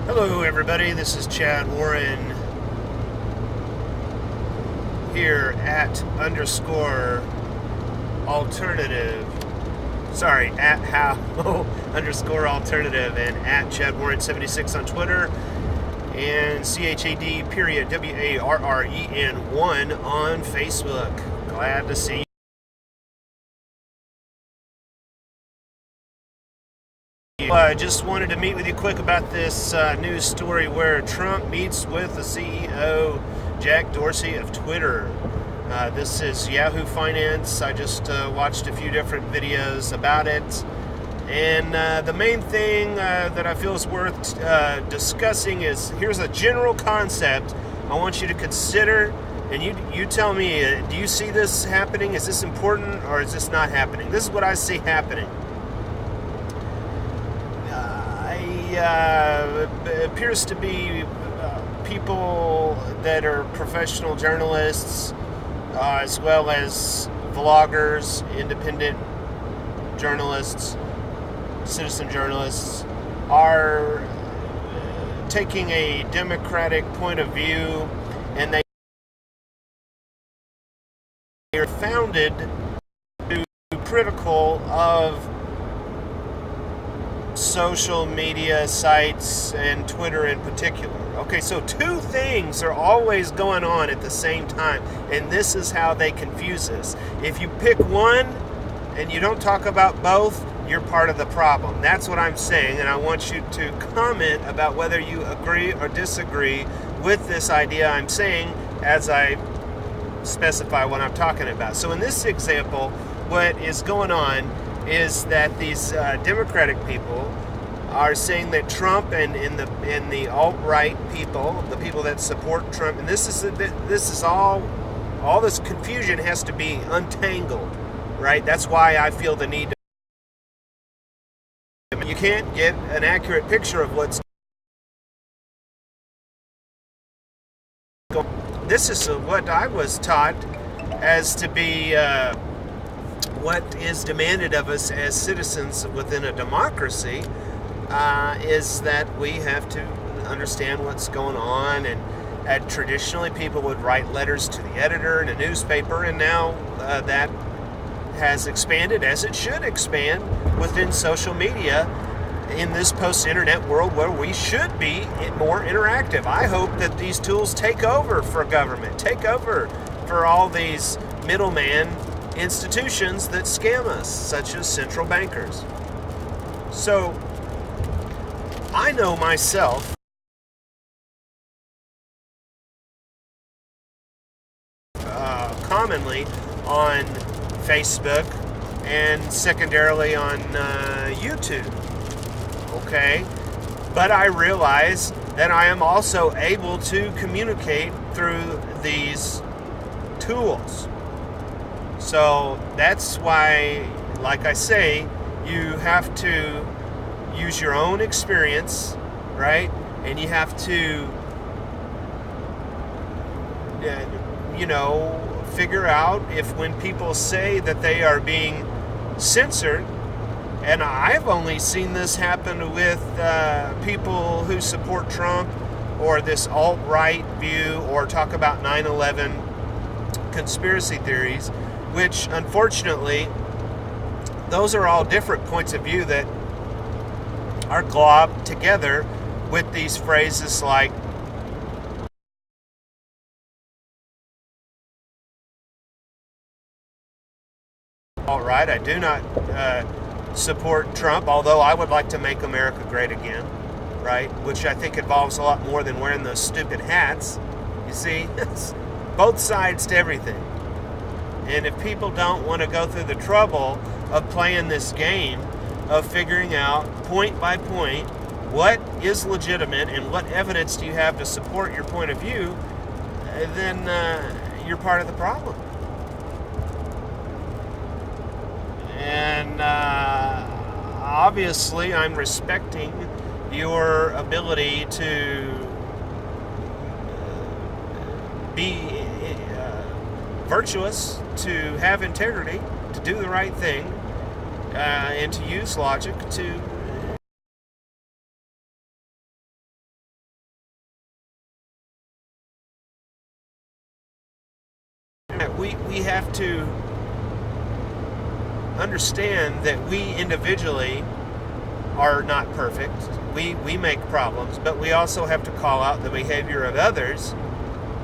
Hello everybody, this is Chad Warren here at underscore alternative, at how underscore alternative, and at Chad Warren 76 on Twitter, and CHAD period WARREN 1 on Facebook. Glad to see you. I just wanted to meet with you quick about this news story where Trump meets with the CEO, Jack Dorsey of Twitter. This is Yahoo Finance. I just watched a few different videos about it. And the main thing that I feel is worth discussing is, here's a general concept I want you to consider. And you tell me, do you see this happening? Is this important or is this not happening? This is what I see happening. It appears to be people that are professional journalists, as well as vloggers, independent journalists, citizen journalists, are taking a democratic point of view, and they are founded to be critical of social media sites and Twitter in particular. Okay, so two things are always going on at the same time, and this is how they confuse us. If you pick one and you don't talk about both, you're part of the problem. That's what I'm saying, and I want you to comment about whether you agree or disagree with this idea I'm saying as I specify what I'm talking about. So in this example, what is going on is that these Democratic people are saying that Trump and the alt-right people, the people that support Trump, and this is all this confusion has to be untangled, right? That's why I feel the need to. You can't get an accurate picture of what's going on. This is what I was taught as to be what is demanded of us as citizens within a democracy, is that we have to understand what's going on. And traditionally people would write letters to the editor in a newspaper, and now that has expanded, as it should expand, within social media in this post-internet world where we should be more interactive. I hope that these tools take over for government, take over for all these middleman institutions that scam us, such as central bankers. So I know myself commonly on Facebook and secondarily on YouTube, okay? But I realize that I am also able to communicate through these tools. So that's why, like I say, you have to use your own experience, right? And you have to, figure out if when people say that they are being censored, and I've only seen this happen with people who support Trump or this alt-right view or talk about 9/11 conspiracy theories, which unfortunately those are all different points of view that are globbed together with these phrases like alt-right. I do not support Trump, although I would like to make America great again, right? Which I think involves a lot more than wearing those stupid hats. You see, it's both sides to everything. And if people don't want to go through the trouble of playing this game, of figuring out point by point what is legitimate and what evidence do you have to support your point of view, then you're part of the problem. And obviously I'm respecting your ability to be virtuous, to have integrity, to do the right thing, and to use logic to we have to understand that we individually are not perfect. We make problems, but we also have to call out the behavior of others,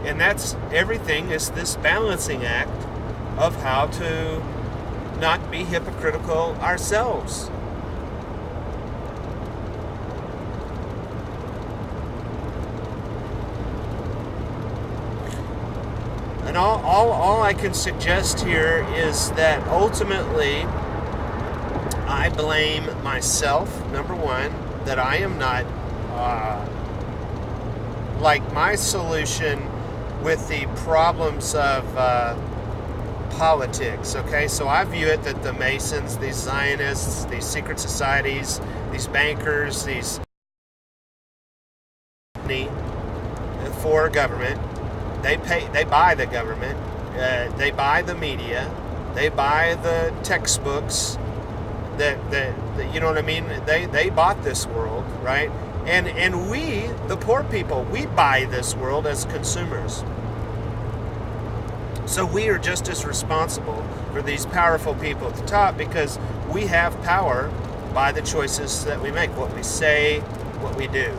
and that's everything is this balancing act of how to not be hypocritical ourselves. And all I can suggest here is that ultimately I blame myself, number one, that I am not like my solution with the problems of politics, okay? So I view it that the Masons, these Zionists, these secret societies, these bankers, these for government, they buy the government, they buy the media, they buy the textbooks, that you know what I mean? They bought this world, right? And we, the poor people, we buy this world as consumers. So we are just as responsible for these powerful people at the top because we have power by the choices that we make, what we say, what we do.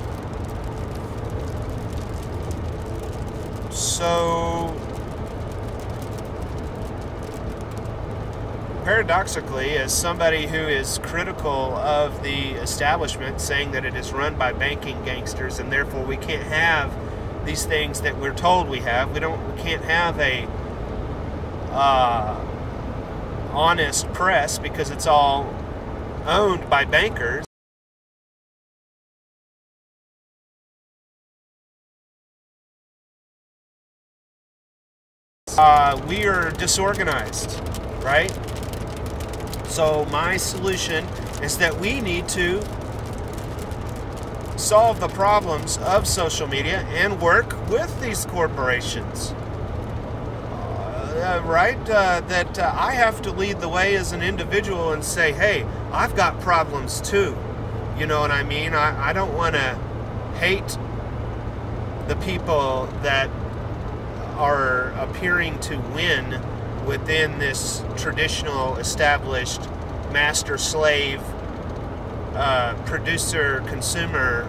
So paradoxically, as somebody who is critical of the establishment, saying that it is run by banking gangsters and therefore we can't have these things that we're told we have, we can't have a honest press because it's all owned by bankers. We are disorganized, right? So my solution is that we need to solve the problems of social media and work with these corporations, right? That I have to lead the way as an individual and say, hey, I've got problems too. You know what I mean? I don't want to hate the people that are appearing to win within this traditional established master-slave producer-consumer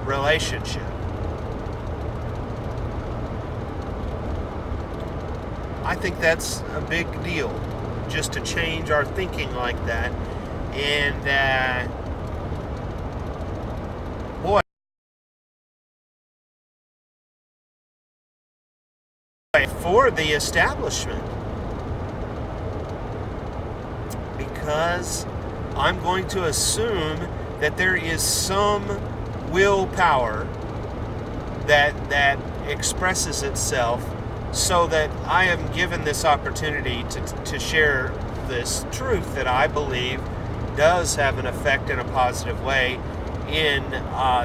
relationship. I think that's a big deal, just to change our thinking like that. And boy, for the establishment, because I'm going to assume that there is some willpower that expresses itself so that I am given this opportunity to share this truth that I believe does have an effect in a positive way in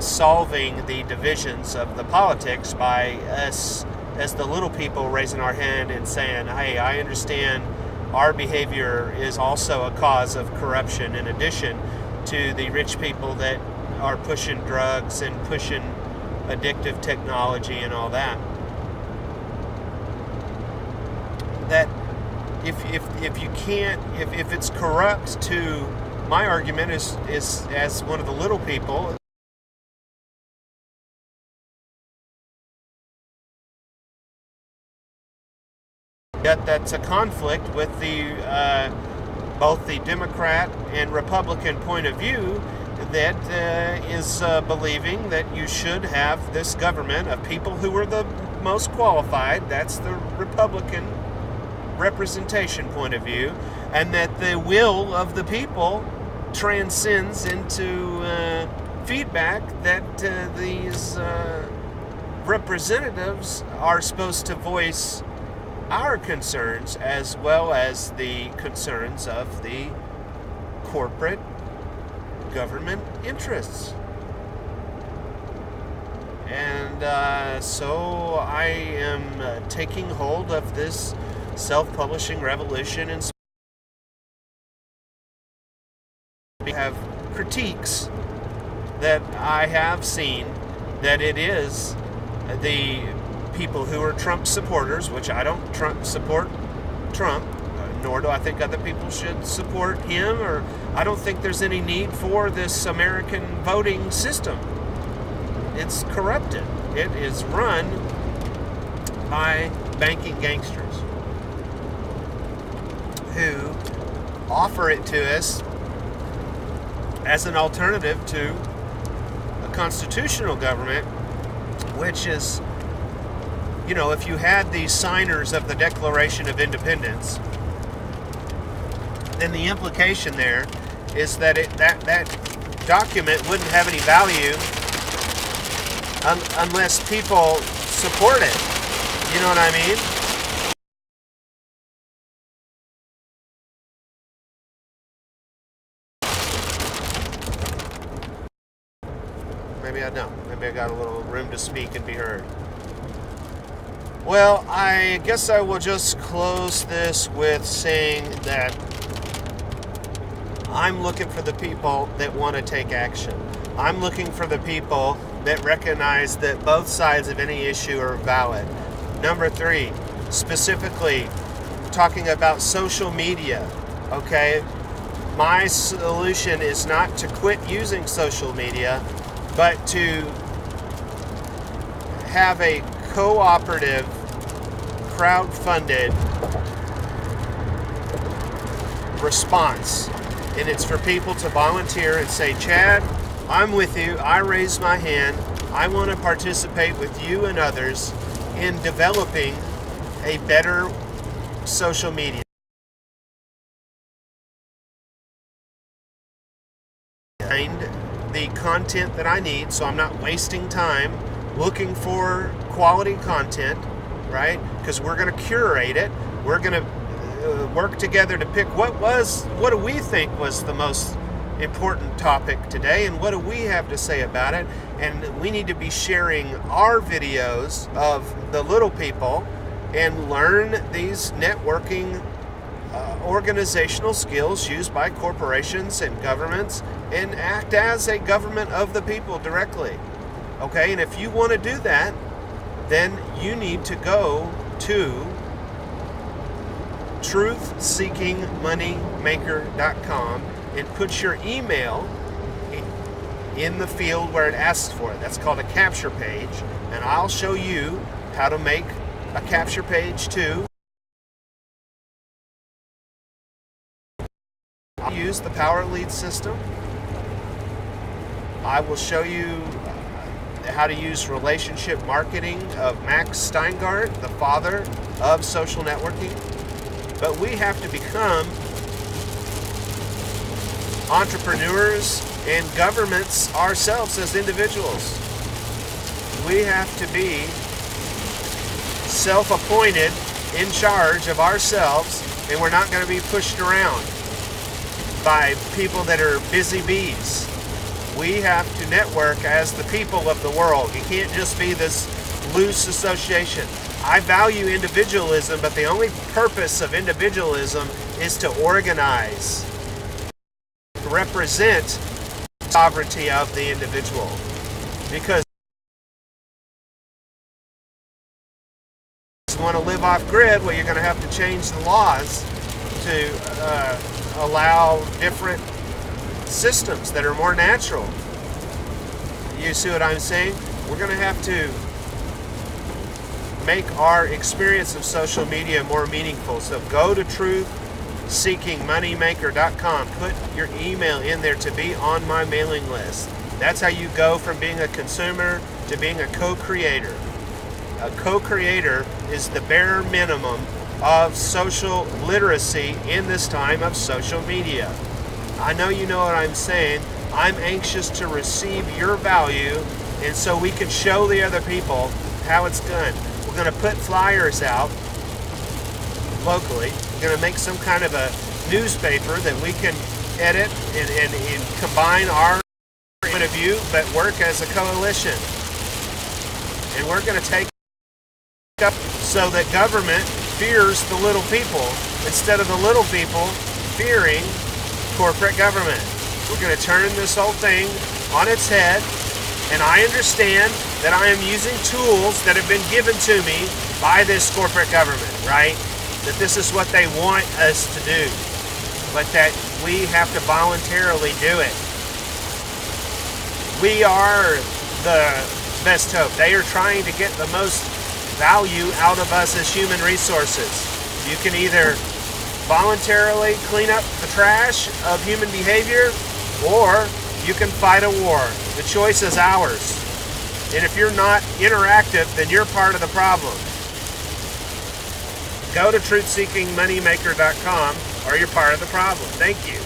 solving the divisions of the politics by us as the little people raising our hand and saying, hey, I understand our behavior is also a cause of corruption in addition to the rich people that are pushing drugs and pushing addictive technology and all that. That if you can't, if it's corrupt to, my argument is as one of the little people, yet that's a conflict with the both the Democrat and Republican point of view that is believing that you should have this government of people who are the most qualified. That's the Republican representation point of view, and that the will of the people transcends into feedback that these representatives are supposed to voice our concerns as well as the concerns of the corporate government interests. And so I am taking hold of this self-publishing revolution, and we have critiques that I have seen that it is the people who are Trump supporters, which I don't Trump support Trump, nor do I think other people should support him, or I don't think there's any need for this American voting system. It's corrupted. It is run by banking gangsters who offer it to us as an alternative to a constitutional government, which is, you know, if you had these signers of the Declaration of Independence, then the implication there is that that document wouldn't have any value unless people support it. You know what I mean? Maybe I don't. Maybe I got a little room to speak and be heard. Well, I guess I will just close this with saying that I'm looking for the people that want to take action. I'm looking for the people that recognize that both sides of any issue are valid. Number 3, specifically talking about social media, okay? My solution is not to quit using social media, but to have a cooperative, crowd-funded response. And it's for people to volunteer and say, Chad, I'm with you. I raise my hand. I want to participate with you and others in developing a better social media. Find the content that I need, so I'm not wasting time looking for quality content, right? Because we're going to curate it. We're going to work together to pick what do we think was the most important topic today, and what do we have to say about it. And we need to be sharing our videos of the little people and learn these networking organizational skills used by corporations and governments, and act as a government of the people directly. Okay, and if you want to do that, then you need to go to truthseekingmoneymaker.com and put your email in the field where it asks for it. That's called a capture page, and I'll show you how to make a capture page too. I'll use the Power Lead system. I will show you how to use relationship marketing of Max Steingart, the father of social networking. But we have to become entrepreneurs and governments ourselves as individuals. We have to be self-appointed, in charge of ourselves, and we're not going to be pushed around by people that are busy bees. We have to network as the people of the world. You can't just be this loose association. I value individualism, but the only purpose of individualism is to organize, to represent sovereignty of the individual. Because if you want to live off grid, well, you're going to have to change the laws to allow different systems that are more natural. You see what I'm saying? We're going to have to make our experience of social media more meaningful. So go to truthseekingmoneymaker.com. Put your email in there to be on my mailing list. That's how you go from being a consumer to being a co-creator. A co-creator is the bare minimum of social literacy in this time of social media. I know you know what I'm saying. I'm anxious to receive your value, and so we can show the other people how it's done. We're going to put flyers out locally. We're going to make some kind of a newspaper that we can edit and combine our point of view, but work as a coalition. And we're going to take up so that government fears the little people instead of the little people fearing corporate government. We're going to turn this whole thing on its head, and I understand that I am using tools that have been given to me by this corporate government, right? that this is what they want us to do, but that we have to voluntarily do it. We are the best hope. They are trying to get the most value out of us as human resources. You can either voluntarily clean up the trash of human behavior, or you can fight a war. The choice is ours. And if you're not interactive, then you're part of the problem. Go to truthseekingmoneymaker.com, or you're part of the problem. Thank you.